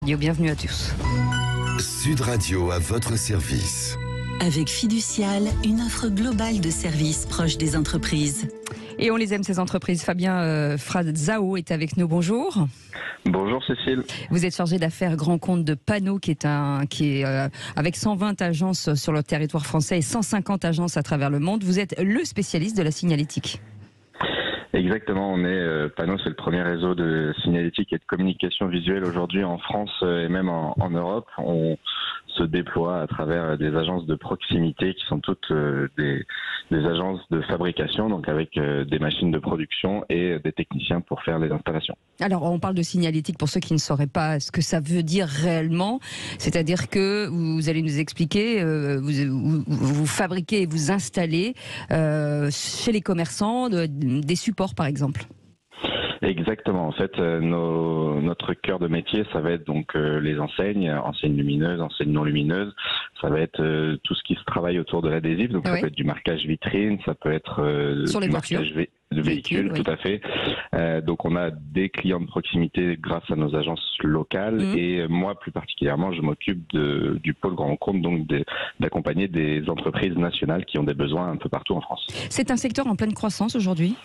Radio. Bienvenue à tous. Sud Radio à votre service. Avec Fiducial, une offre globale de services proches des entreprises. Et on les aime, ces entreprises. Fabien Frazao est avec nous. Bonjour. Bonjour Cécile. Vous êtes chargé d'affaires grand compte de Panot, qui est avec 120 agences sur le territoire français et 150 agences à travers le monde. Vous êtes le spécialiste de la signalétique. Exactement, Panot, c'est le premier réseau de signalétique et de communication visuelle aujourd'hui en France et même en Europe. On se déploie à travers des agences de proximité qui sont toutes des agences de fabrication, donc avec des machines de production et des techniciens pour faire les installations. Alors, on parle de signalétique pour ceux qui ne sauraient pas ce que ça veut dire réellement. C'est-à-dire que vous allez nous expliquer, vous fabriquez et vous installez chez les commerçants des supports, par exemple. Exactement. En fait, notre cœur de métier, ça va être donc les enseignes lumineuses, enseignes non lumineuses. Ça va être tout ce qui se travaille autour de l'adhésif. Donc, ça peut être du marquage vitrine, ça peut être sur les du voitures. marquage de véhicules, tout à fait. Donc, on a des clients de proximité grâce à nos agences locales. Et moi, plus particulièrement, je m'occupe du pôle grand compte, donc d'accompagner des entreprises nationales qui ont des besoins un peu partout en France. C'est un secteur en pleine croissance aujourd'hui.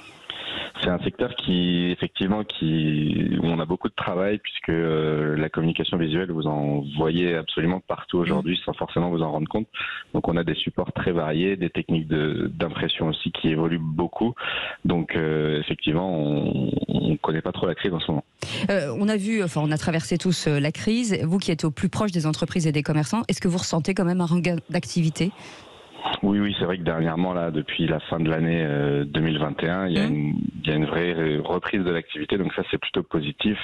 C'est un secteur où on a beaucoup de travail, puisque la communication visuelle, vous en voyez absolument partout aujourd'hui sans forcément vous en rendre compte. Donc on a des supports très variés, des techniques d'impression aussi qui évoluent beaucoup. Donc effectivement, on ne connaît pas trop la crise en ce moment. On a traversé tous la crise. Vous qui êtes au plus proche des entreprises et des commerçants, est-ce que vous ressentez quand même un regain d'activité ? Oui, c'est vrai que dernièrement, là, depuis la fin de l'année 2021, il y a une vraie reprise de l'activité. Donc ça, c'est plutôt positif,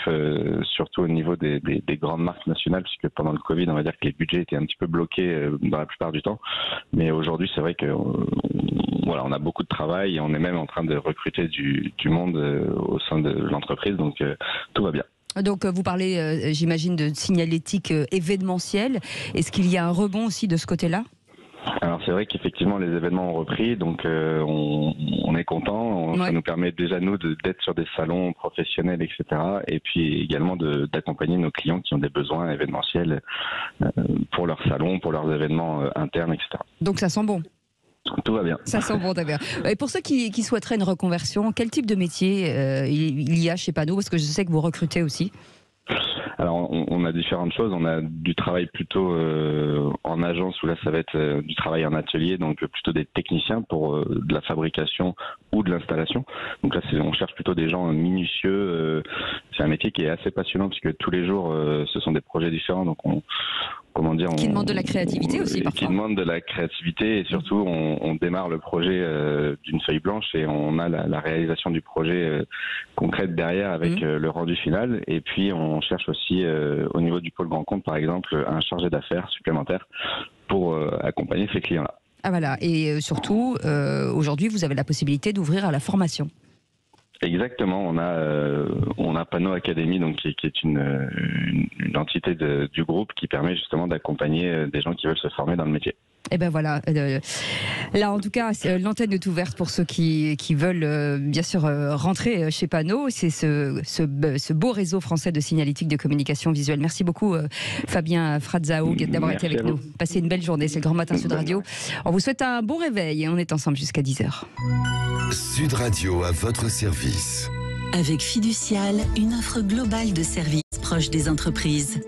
surtout au niveau des grandes marques nationales, puisque pendant le Covid, on va dire que les budgets étaient un petit peu bloqués dans la plupart du temps. Mais aujourd'hui, c'est vrai que on a beaucoup de travail et on est même en train de recruter du monde au sein de l'entreprise. Donc tout va bien. Donc vous parlez, j'imagine, de signalétique événementielle. Est-ce qu'il y a un rebond aussi de ce côté-là ? Alors c'est vrai qu'effectivement les événements ont repris, donc on est content. Ça nous permet déjà nous d'être sur des salons professionnels, etc. Et puis également d'accompagner nos clients qui ont des besoins événementiels pour leurs salons, pour leurs événements internes, etc. Donc ça sent bon. Tout va bien. Ça sent bon, d'accord. Et pour ceux qui souhaiteraient une reconversion, quel type de métier il y a chez Panot ? Parce que je sais que vous recrutez aussi. Alors, on a différentes choses. On a du travail plutôt en agence, où là, ça va être du travail en atelier, donc plutôt des techniciens pour de la fabrication ou de l'installation. Donc là, on cherche plutôt des gens minutieux. C'est un métier qui est assez passionnant, puisque tous les jours, ce sont des projets différents. Donc, qui demande de la créativité aussi, parfois. Qui demande de la créativité, et surtout, on démarre le projet d'une feuille blanche et on a la réalisation du projet concrète derrière avec le rendu final. Et puis, on cherche aussi, au niveau du pôle grand compte, par exemple, un chargé d'affaires supplémentaire pour accompagner ces clients-là. Ah voilà, et surtout, aujourd'hui, vous avez la possibilité d'ouvrir à la formation. Exactement, on a Panot Academy, donc qui est une entité du groupe qui permet justement d'accompagner des gens qui veulent se former dans le métier. Et ben voilà, là en tout cas l'antenne est ouverte pour ceux qui veulent bien sûr rentrer chez Panot. C'est ce beau réseau français de signalétique de communication visuelle. Merci beaucoup Fabien Frazao d'avoir été avec nous. Passez une belle journée, c'est le Grand Matin Sud Radio. On vous souhaite un bon réveil et on est ensemble jusqu'à 10h. Sud Radio à votre service. Avec Fiducial, une offre globale de services proches des entreprises.